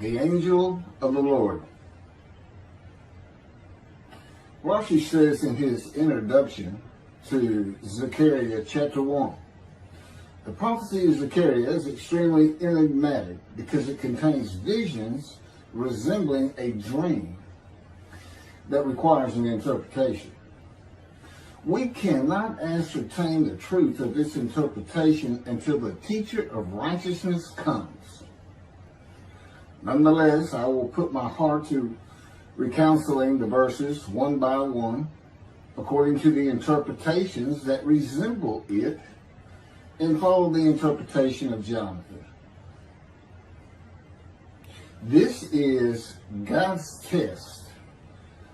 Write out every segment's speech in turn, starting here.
The angel of the Lord. Rashi says in his introduction to Zechariah chapter 1, the prophecy of Zechariah is extremely enigmatic because it contains visions resembling a dream that requires an interpretation. We cannot ascertain the truth of this interpretation until the teacher of righteousness comes. Nonetheless, I will put my heart to recounseling the verses one by one, according to the interpretations that resemble it, and follow the interpretation of Jonathan. This is God's test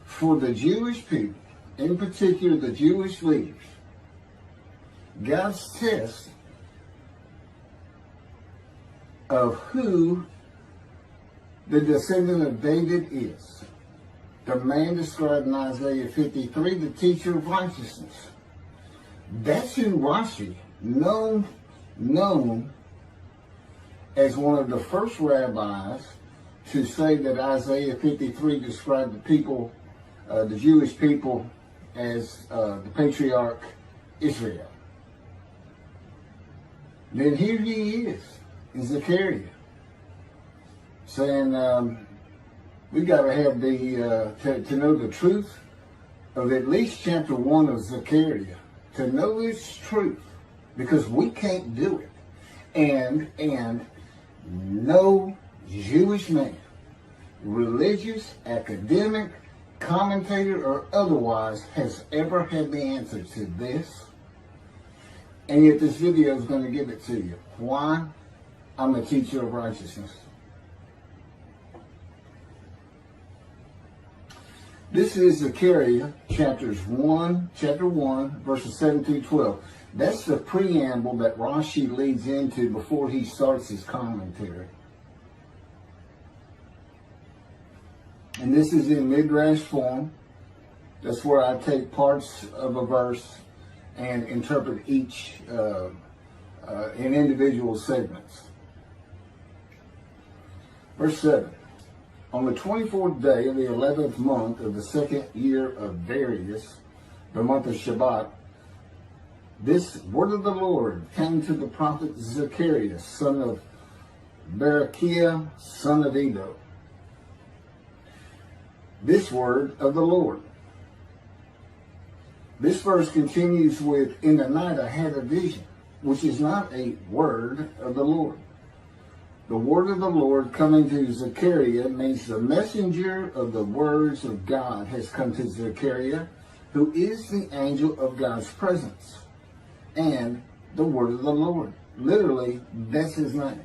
for the Jewish people, in particular the Jewish leaders. God's test of who the descendant of David is. The man described in Isaiah 53, the teacher of righteousness. That's who Rashi, known as one of the first rabbis to say that Isaiah 53 described the people, the Jewish people, as the patriarch Israel. Then here he is in Zechariah saying, we got to have to know the truth of at least chapter 1 of Zechariah, to know its truth, because we can't do it. And no Jewish man, religious, academic, commentator, or otherwise, has ever had the answer to this. And yet this video is going to give it to you. Why? I'm a teacher of righteousness. This is Zechariah chapter 1, verses 7 through 12. That's the preamble that Rashi leads into before he starts his commentary. And this is in midrash form. That's where I take parts of a verse and interpret each in individual segments. Verse 7. On the 24th day of the 11th month of the second year of Darius, the month of Shabbat, this word of the Lord came to the prophet Zechariah, son of Berechiah, son of Edo. This word of the Lord. This verse continues with, in the night I had a vision, which is not a word of the Lord. The word of the Lord coming to Zechariah means the messenger of the words of God has come to Zechariah, who is the angel of God's presence, and the word of the Lord. Literally, that's his name.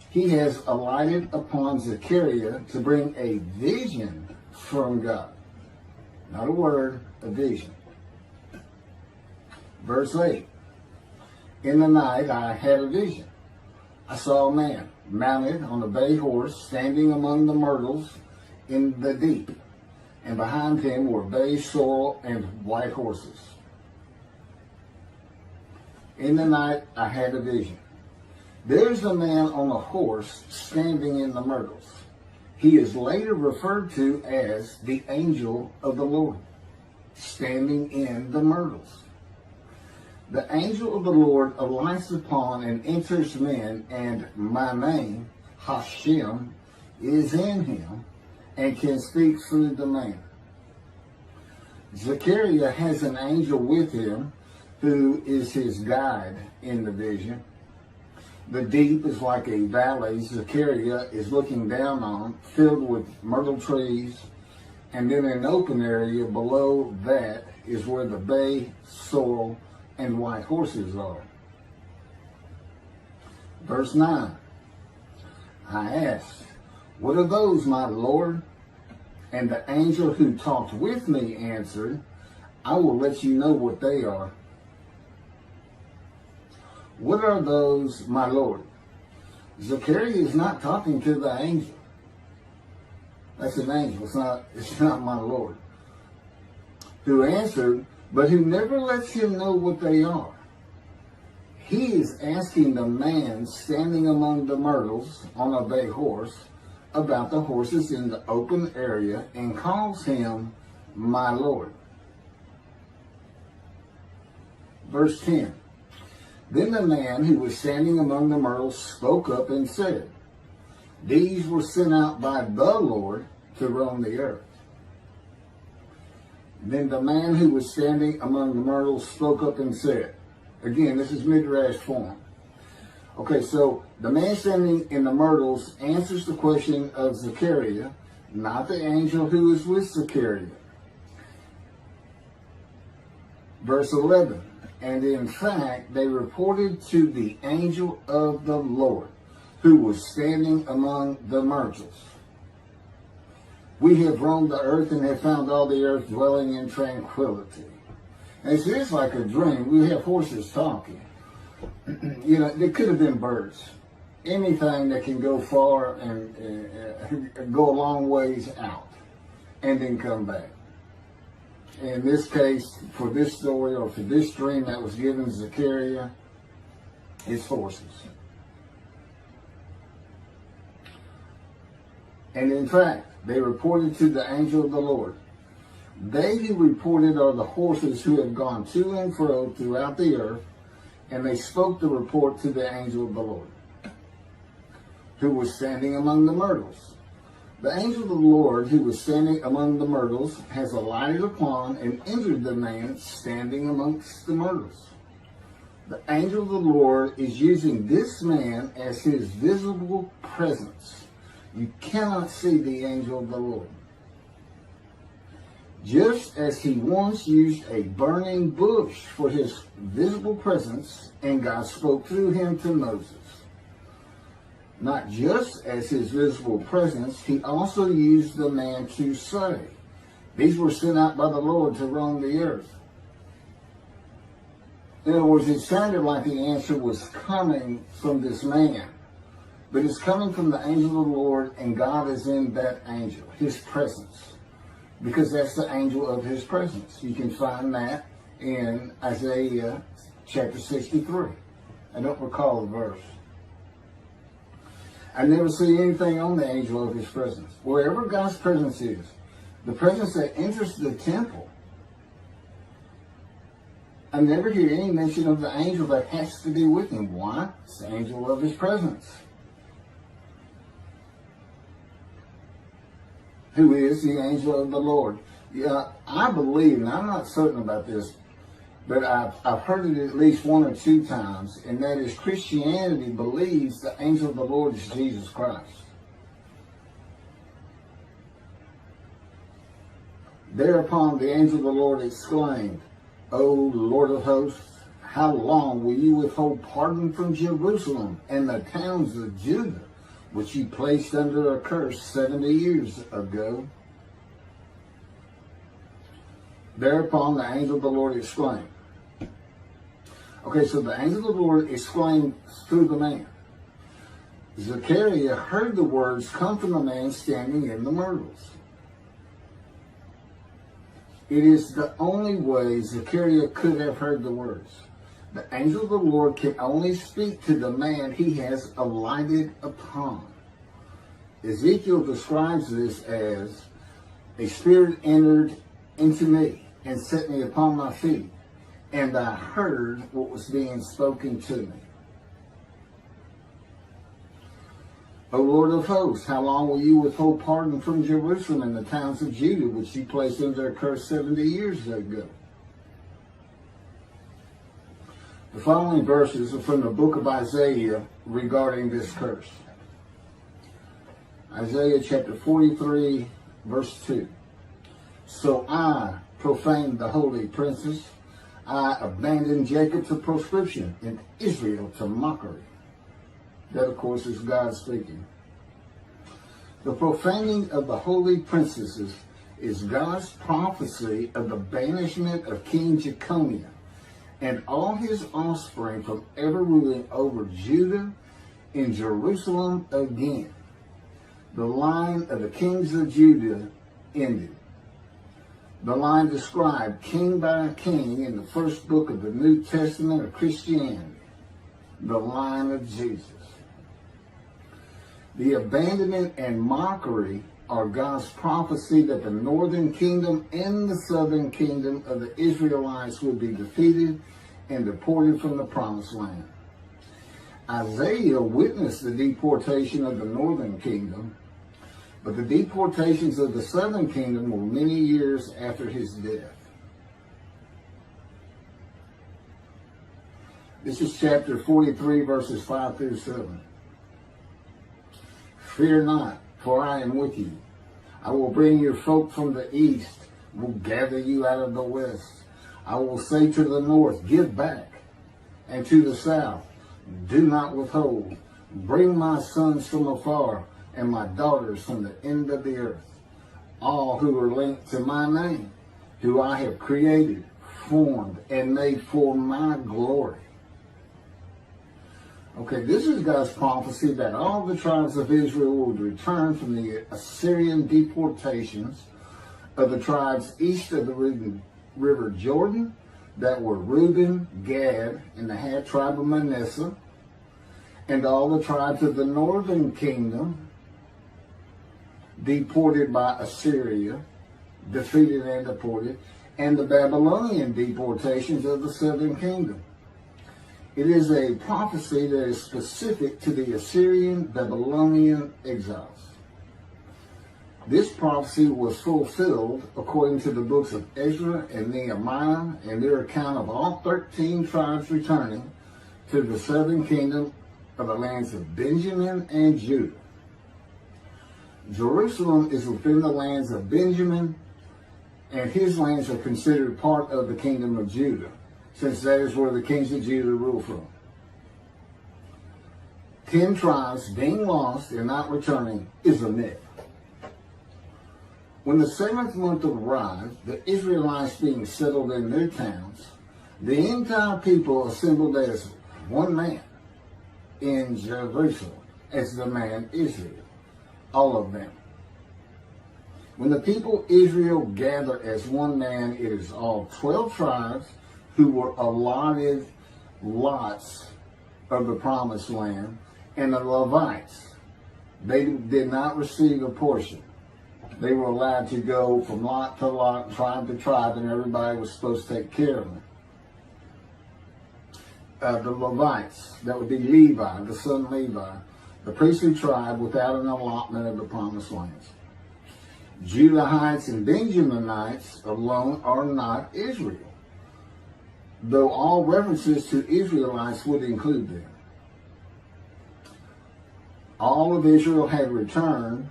He has alighted upon Zechariah to bring a vision from God. Not a word, a vision. Verse 8. In the night I had a vision. I saw a man mounted on a bay horse standing among the myrtles in the deep, and behind him were bay, sorrel, and white horses. In the night I had a vision. There's a man on a horse standing in the myrtles. He is later referred to as the angel of the Lord, standing in the myrtles. The angel of the Lord alights upon and enters men, and my name, Hashem, is in him and can speak through the man. Zechariah has an angel with him who is his guide in the vision. The deep is like a valley Zechariah is looking down on, filled with myrtle trees, and then an open area below that is where the bay, sorrel, and white horses are. Verse 9. I asked, what are those, my Lord? And the angel who talked with me answered, I will let you know what they are. What are those, my Lord? Zechariah is not talking to the angel. That's an angel. It's not my Lord. Who answered, but who never lets him know what they are. he is asking the man standing among the myrtles on a bay horse about the horses in the open area and calls him my Lord. Verse 10. Then the man who was standing among the myrtles spoke up and said, these were sent out by the Lord to roam the earth. Then the man who was standing among the myrtles spoke up and said, again, this is midrash form. Okay, so the man standing in the myrtles answers the question of Zechariah, not the angel who is with Zechariah. Verse 11, and in fact, they reported to the angel of the Lord, who was standing among the myrtles. We have roamed the earth and have found all the earth dwelling in tranquility. And it's just like a dream. We have horses talking. You know, they could have been birds. Anything that can go far and go a long ways out and then come back. In this case, for this story or for this dream that was given to Zechariah, it's horses. And in fact, they reported to the angel of the Lord. They who reported are the horses who have gone to and fro throughout the earth, and they spoke the report to the angel of the Lord, who was standing among the myrtles. The angel of the Lord, who was standing among the myrtles, has alighted upon and entered the man standing amongst the myrtles. The angel of the Lord is using this man as his visible presence. You cannot see the angel of the Lord. Just as he once used a burning bush for his visible presence, and God spoke through him to Moses. Not just as his visible presence, he also used the man to say, these were sent out by the Lord to roam the earth. In other words, it sounded like the answer was coming from this man. But it's coming from the angel of the Lord, and God is in that angel, his presence. Because that's the angel of his presence. You can find that in Isaiah chapter 63. I don't recall the verse. I never see anything on the angel of his presence. Wherever God's presence is, the presence that enters the temple, I never hear any mention of the angel that has to be with him. Why? It's the angel of his presence. Who is the angel of the Lord. Yeah, I believe, and I'm not certain about this, but I've heard it at least one or two times, and that is Christianity believes the angel of the Lord is Jesus Christ. Thereupon the angel of the Lord exclaimed, O Lord of hosts, how long will you withhold pardon from Jerusalem and the towns of Judah, which you placed under a curse 70 years ago? Thereupon the angel of the Lord exclaimed. Okay, so the angel of the Lord exclaimed through the man. Zechariah heard the words come from the man standing in the myrtles. It is the only way Zechariah could have heard the words. The angel of the Lord can only speak to the man he has alighted upon. Ezekiel describes this as, a spirit entered into me and set me upon my feet, and I heard what was being spoken to me. O Lord of hosts, how long will you withhold pardon from Jerusalem and the towns of Judah, which you placed under a curse 70 years ago? The following verses are from the book of Isaiah regarding this curse. Isaiah chapter 43, verse 2. So I profaned the holy princes. I abandoned Jacob to proscription and Israel to mockery. That, of course, is God speaking. The profaning of the holy princesses is God's prophecy of the banishment of King Jeconiah and all his offspring from ever ruling over Judah and Jerusalem again. The line of the kings of Judah ended. The line described king by king in the first book of the New Testament of Christianity. the line of Jesus. The abandonment and mockery are God's prophecy that the northern kingdom and the southern kingdom of the Israelites would be defeated and deported from the promised land. Isaiah witnessed the deportation of the northern kingdom, but the deportations of the southern kingdom were many years after his death. This is chapter 43, verses 5 through 7. Fear not, for I am with you. I will bring your folk from the east, will gather you out of the west. I will say to the north, give back, and to the south, do not withhold. Bring my sons from afar, and my daughters from the end of the earth, all who are linked to my name, who I have created, formed, and made for my glory. Okay, this is God's prophecy that all the tribes of Israel would return from the Assyrian deportations of the tribes east of the river Jordan that were Reuben, Gad, and the half tribe of Manasseh, and all the tribes of the northern kingdom deported by Assyria, defeated and deported, and the Babylonian deportations of the southern kingdom. It is a prophecy that is specific to the Assyrian Babylonian exiles. This prophecy was fulfilled according to the books of Ezra and Nehemiah and their account of all 13 tribes returning to the southern kingdom of the lands of Benjamin and Judah. Jerusalem is within the lands of Benjamin, and his lands are considered part of the kingdom of Judah, since that is where the kings of Judah rule from. 10 tribes being lost and not returning is a myth. When the 7th month arrived, the Israelites being settled in their towns, the entire people assembled as one man in Jerusalem, as the man Israel, all of them. When the people Israel gather as one man, it is all 12 tribes who were allotted lots of the promised land, and the Levites. They did not receive a portion. They were allowed to go from lot to lot, tribe to tribe, and everybody was supposed to take care of them. The Levites, that would be Levi, the son Levi, the priestly tribe without an allotment of the promised lands. Judahites and Benjaminites alone are not Israel, though all references to Israelites would include them. All of Israel had returned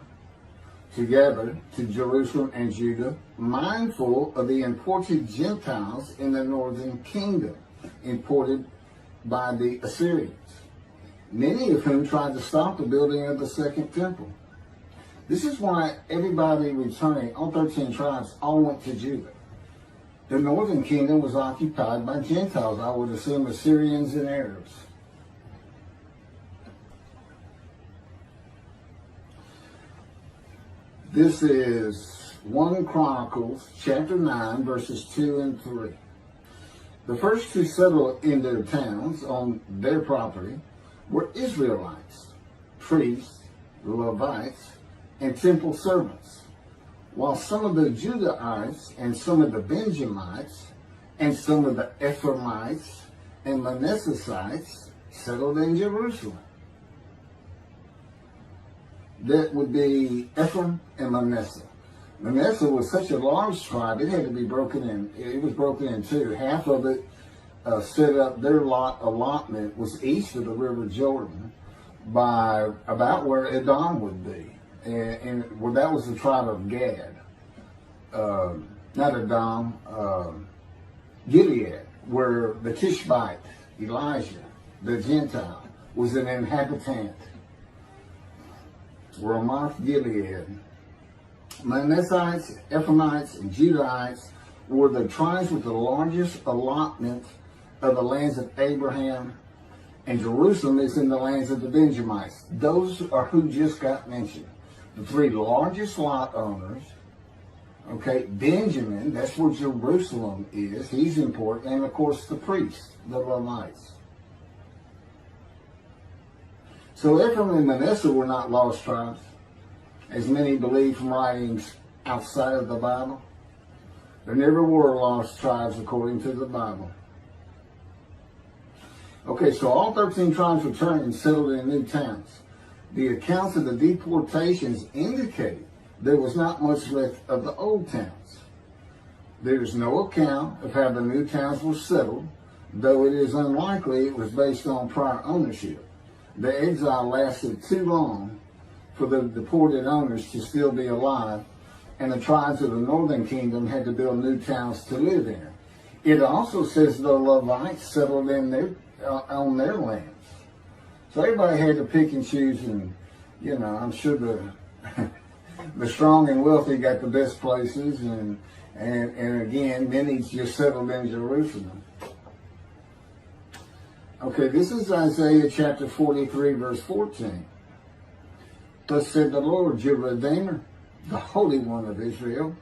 together to Jerusalem and Judah, mindful of the imported Gentiles in the northern kingdom, imported by the Assyrians, many of whom tried to stop the building of the second temple. This is why everybody returning, all 13 tribes, all went to Judah. The northern kingdom was occupied by Gentiles, I would assume Assyrians and Arabs. This is 1 Chronicles chapter 9, verses 2 and 3. The first to settle in their towns on their property were Israelites, priests, Levites, and temple servants, while some of the Judahites and some of the Benjamites and some of the Ephraimites and Manassesites settled in Jerusalem. That would be Ephraim and Manasseh. Manasseh was such a large tribe, it had to be broken in. It was broken in two. Half of it set up, their allotment was east of the river Jordan by about where Edom would be. And well, that was the tribe of Gad. Not Edom, Gilead, where the Tishbite, Elijah, the Gentile, was an inhabitant. Ramoth Gilead. Manassites, Ephraimites, and Judahites were the tribes with the largest allotment of the lands of Abraham, and Jerusalem is in the lands of the Benjamites. Those are who just got mentioned. The three largest lot owners. Okay, Benjamin, that's where Jerusalem is. He's important. And of course the priests, the Levites. So Ephraim and Manasseh were not lost tribes, as many believe from writings outside of the Bible. There never were lost tribes according to the Bible. Okay, so all 13 tribes returned and settled in new towns. The accounts of the deportations indicate there was not much left of the old towns. There is no account of how the new towns were settled, though it is unlikely it was based on prior ownership. The exile lasted too long for the deported owners to still be alive, and the tribes of the northern kingdom had to build new towns to live in. It also says the Levites settled in on their lands. So everybody had to pick and choose, and I'm sure the strong and wealthy got the best places, and again, many just settled in Jerusalem. Okay, this is Isaiah chapter 43, verse 14. Thus said the Lord, your Redeemer, the Holy One of Israel,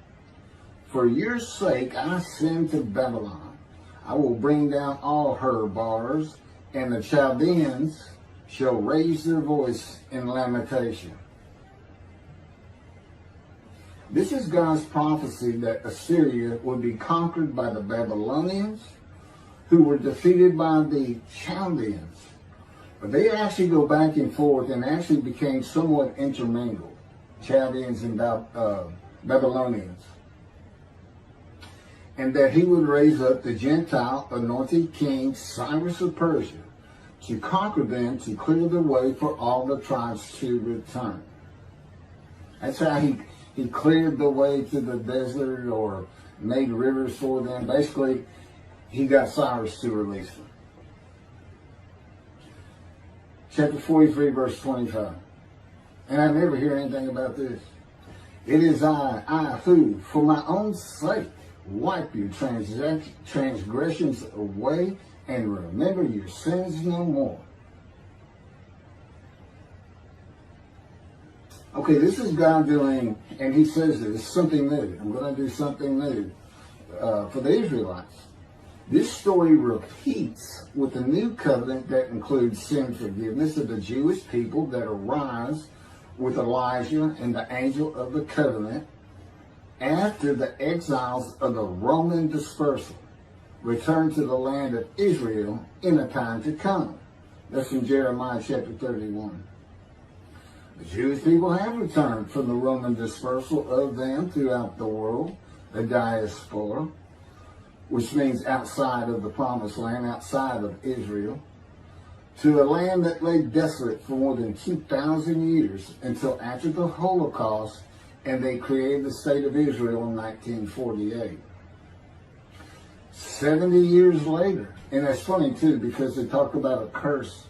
for your sake I send to Babylon. I will bring down all her bars, and the Chaldeans shall raise their voice in lamentation. This is God's prophecy that Assyria would be conquered by the Babylonians, who were defeated by the Chaldeans. But they actually go back and forth and actually became somewhat intermingled, Chaldeans and Babylonians. And that he would raise up the Gentile anointed king Cyrus of Persia to conquer them, to clear the way for all the tribes to return. That's how he cleared the way to the desert, or made rivers for them. Basically, he got Cyrus to release them. Chapter 43, verse 25. And I never hear anything about this. It is I who, for my own sake, wipe your transgressions away and remember your sins no more. Okay, this is God doing, and he says this, something new. I'm going to do something new for the Israelites. This story repeats with the new covenant that includes sin forgiveness of the Jewish people that arise with Elijah and the angel of the covenant after the exiles of the Roman dispersal return to the land of Israel in a time to come. That's in Jeremiah chapter 31. The Jewish people have returned from the Roman dispersal of them throughout the world, the diaspora, which means outside of the promised land, outside of Israel, to a land that lay desolate for more than 2,000 years until after the Holocaust, and they created the state of Israel in 1948. 70 years later, and that's funny too, because they talk about a curse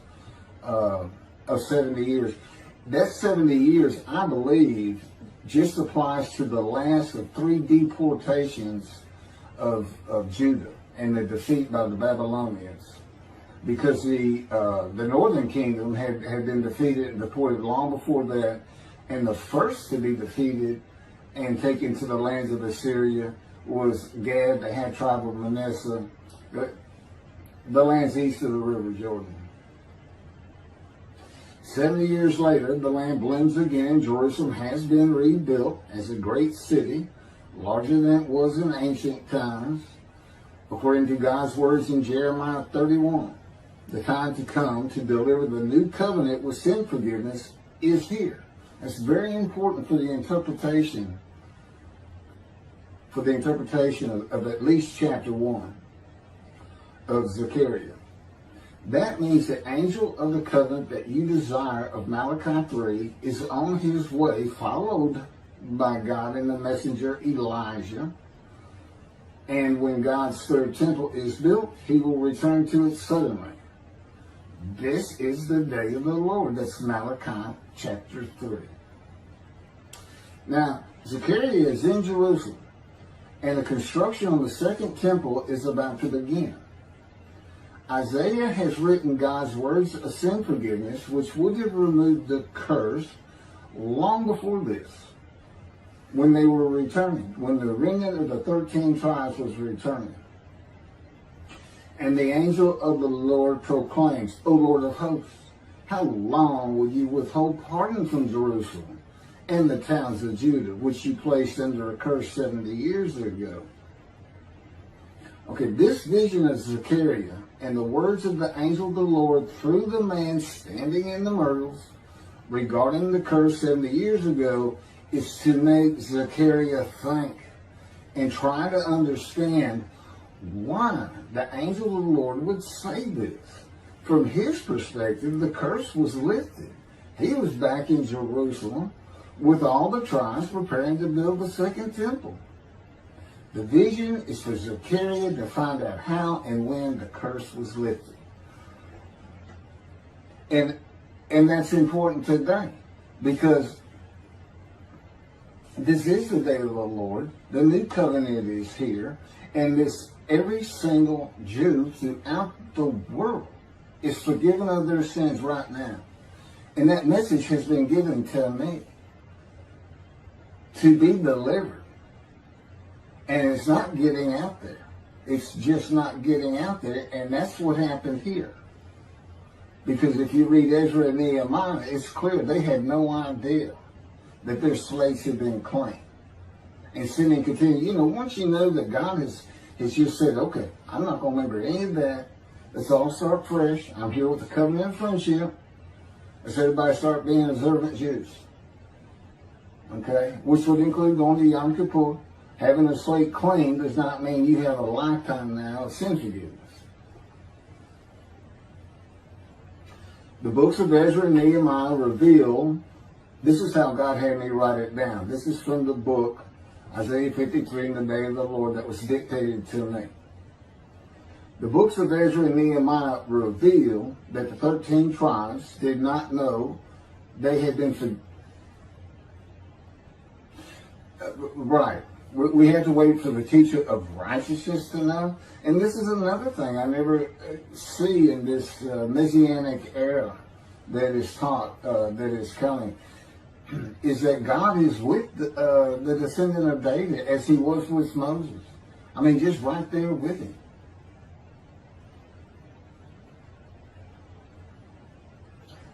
of 70 years. That 70 years, I believe, just applies to the last of 3 deportations of Judah and the defeat by the Babylonians, because the northern kingdom had been defeated and deported long before that, and the first to be defeated and taken to the lands of Assyria was Gad, the half tribe of Manasseh, the lands east of the river Jordan. 70 years later, the land blooms again. Jerusalem has been rebuilt as a great city, larger than it was in ancient times, according to God's words in Jeremiah 31. The time to come to deliver the new covenant with sin forgiveness is here. That's very important for the interpretation of at least chapter 1 of Zechariah. That means the angel of the covenant that you desire of Malachi 3 is on his way, followed by God and the messenger Elijah. And when God's third temple is built, he will return to it suddenly. This is the day of the Lord. That's Malachi chapter 3. Now, Zechariah is in Jerusalem, and the construction on the second temple is about to begin. Isaiah has written God's words of sin forgiveness, which would have removed the curse long before this, when they were returning, when the remnant of the 13 tribes was returning. And the angel of the Lord proclaims, O Lord of hosts, how long will you withhold pardon from Jerusalem and the towns of Judah, which you placed under a curse 70 years ago? Okay, this vision of Zechariah and the words of the angel of the Lord through the man standing in the myrtles regarding the curse 70 years ago is to make Zechariah think and try to understand why the angel of the Lord would say this. From his perspective, the curse was lifted. He was back in Jerusalem with all the tribes preparing to build the second temple. The vision is for Zechariah to find out how and when the curse was lifted. And that's important today, because this is the day of the Lord. The new covenant is here. And every single Jew throughout the world is forgiven of their sins right now. And that message has been given to me to be delivered. And it's not getting out there. It's just not getting out there. And that's what happened here. Because if you read Ezra and Nehemiah, it's clear they had no idea that their slates had been claimed. And sin and continue. You know, once you know that God has just said, okay, I'm not going to remember any of that. Let's all start fresh. I'm here with the covenant of friendship. Let's everybody start being observant Jews. Okay? Which would include going to Yom Kippur. Having a slate clean does not mean you have a lifetime now of sin forgiveness. The books of Ezra and Nehemiah reveal, this is how God had me write it down. This is from the book, Isaiah 53, in the day of the Lord, that was dictated to me. The books of Ezra and Nehemiah reveal that the 13 tribes did not know they had been right. We have to wait for the teacher of righteousness to know. And this is another thing I never see in this Messianic era that is taught, that is coming, is that God is with the descendant of David as he was with Moses. I mean, just right there with him.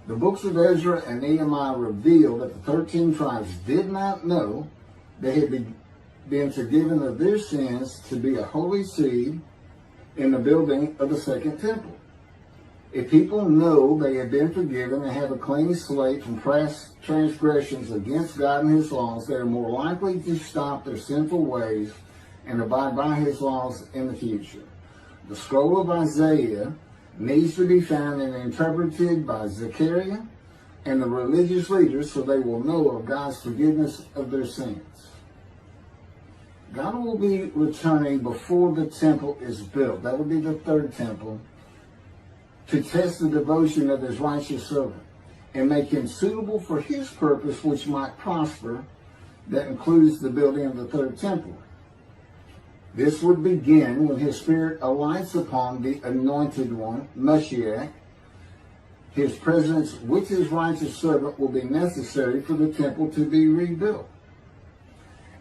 The books of Ezra and Nehemiah reveal that the 13 tribes did not know they had been forgiven of their sins to be a holy seed in the building of the second temple. If people know they have been forgiven and have a clean slate from past transgressions against God and his laws, they are more likely to stop their sinful ways and abide by his laws in the future. The scroll of Isaiah needs to be found and interpreted by Zechariah and the religious leaders so they will know of God's forgiveness of their sins. God will be returning before the temple is built. That will be the third temple, to test the devotion of his righteous servant and make him suitable for his purpose, which might prosper. That includes the building of the third temple. This would begin when his spirit alights upon the anointed one, Moshiach. His presence with his righteous servant will be necessary for the temple to be rebuilt.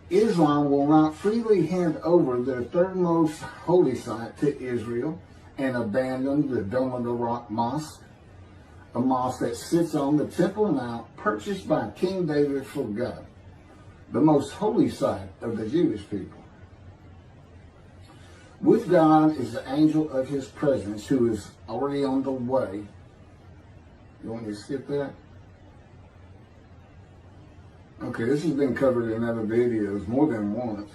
Islam will not freely hand over their third most holy site to Israel and abandon the Dome of the Rock Mosque, a mosque that sits on the Temple Mount purchased by King David for God, the most holy site of the Jewish people. With God is the angel of his presence who is already on the way. You want me to skip that? Okay, this has been covered in other videos more than once.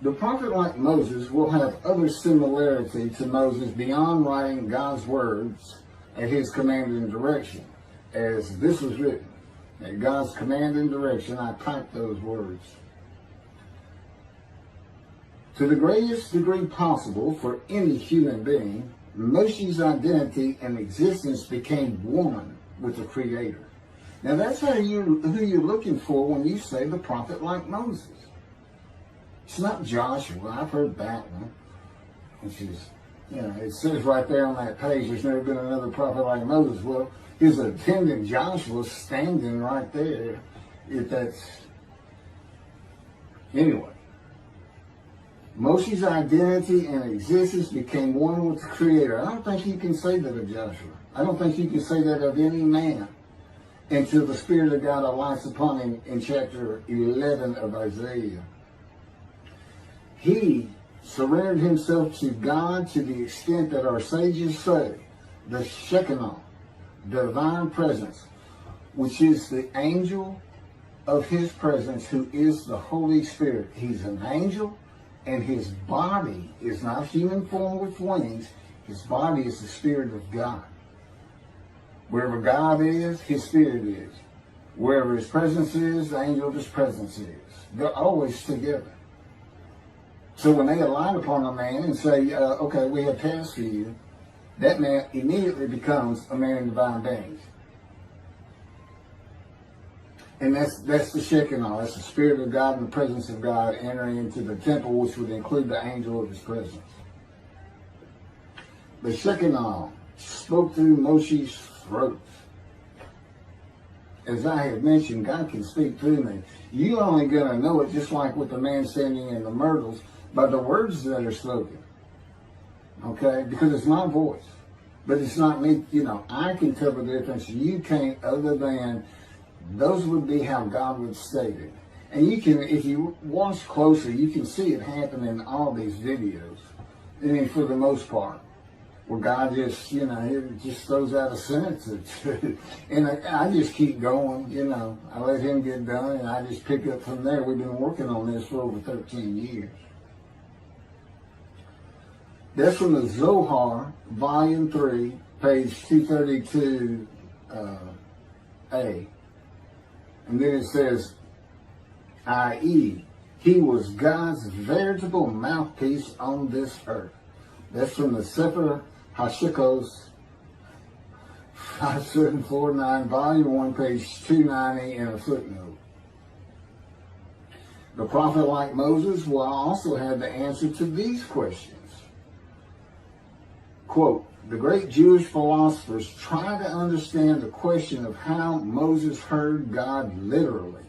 The prophet like Moses will have other similarity to Moses beyond writing God's words at his command and direction. As this was written, at God's command and direction, I typed those words. To the greatest degree possible for any human being, Moshe's identity and existence became one with the Creator. Now that's who you're looking for when you say the prophet like Moses. It's not Joshua. I've heard that one. Which is, you know, it says right there on that page, there's never been another prophet like Moses. Well, his attendant Joshua standing right there. If that's, anyway. Moshe's identity and existence became one with the Creator. I don't think you can say that of Joshua. I don't think you can say that of any man until the Spirit of God alights upon him in chapter 11 of Isaiah. He surrendered himself to God to the extent that our sages say the Shekinah, divine presence, which is the angel of his presence, who is the Holy Spirit. He's an angel, and his body is not human form with wings. His body is the Spirit of God. Wherever God is, his Spirit is. Wherever his presence is, the angel of his presence is. They're always together. So when they alight upon a man and say, okay, we have tasks for you, that man immediately becomes a man in divine beings. And that's the Shekinah. That's the Spirit of God and the presence of God entering into the temple, which would include the angel of his presence. The Shekinah spoke through Moshe's throat. As I have mentioned, God can speak through me. You're only going to know it, just like with the man standing in the myrtles, by the words that are spoken. Okay? Because it's my voice. But it's not me. You know, I can tell the difference. You can't, other than those would be how God would state it. And you can, if you watch closer, you can see it happen in all these videos. I mean, for the most part. Where God just, you know, it just throws out a sentence or two. And I just keep going, you know. I let him get done, and I just pick up from there. We've been working on this for over 13 years. That's from the Zohar, Volume 3, page 232A. And then it says, i.e., he was God's veritable mouthpiece on this earth. That's from the Sefer Hashikos, 5749, Volume 1, page 290, and a footnote. The prophet, like Moses, will also have the answer to these questions. Quote, the great Jewish philosophers try to understand the question of how Moses heard God literally.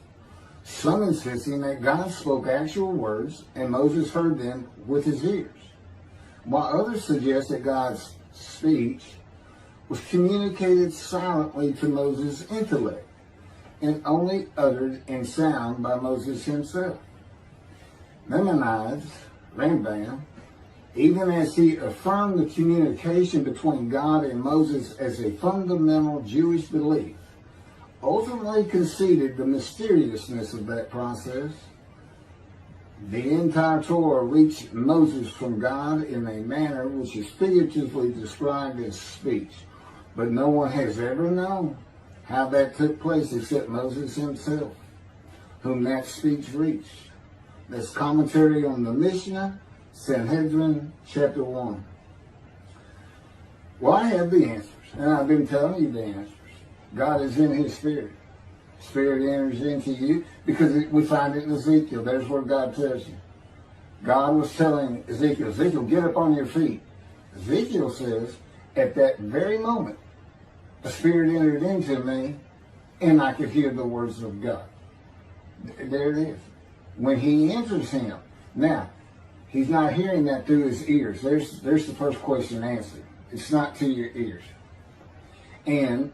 Some insisting that God spoke actual words and Moses heard them with his ears, while others suggest that God's speech was communicated silently to Moses' intellect and only uttered in sound by Moses himself. Maimonides, Rambam, even as he affirmed the communication between God and Moses as a fundamental Jewish belief, ultimately conceded the mysteriousness of that process. The entire Torah reached Moses from God in a manner which is figuratively described as speech, but no one has ever known how that took place except Moses himself, whom that speech reached. That's commentary on the Mishnah, Sanhedrin, chapter 1. Well, I have the answers, and I've been telling you the answers. God is in his Spirit. Spirit enters into you, because we find it in Ezekiel. There's where God tells you. God was telling Ezekiel, Ezekiel, get up on your feet. Ezekiel says, at that very moment, the Spirit entered into me, and I could hear the words of God. There it is. When he enters him. Now, he's not hearing that through his ears. There's the first question answered. It's not to your ears. And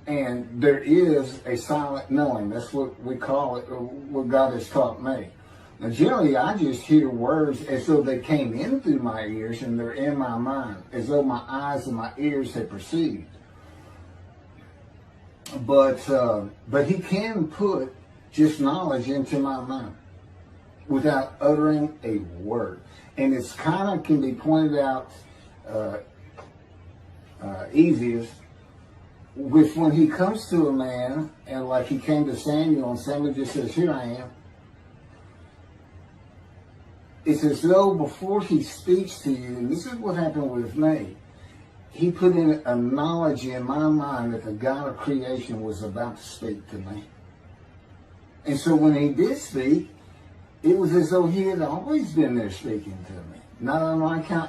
there is a silent knowing. That's what we call it, what God has taught me. Now, generally, I just hear words as though they came in through my ears and they're in my mind, as though my eyes and my ears had perceived. But he can put just knowledge into my mind without uttering a word. And it's kind of can be pointed out easiest with when he comes to a man, and like he came to Samuel, and Samuel just says, here I am. It's as though before he speaks to you, and this is what happened with me, he put in a knowledge in my mind that the God of creation was about to speak to me. And so when he did speak, it was as though he had always been there speaking to me. Not unlike how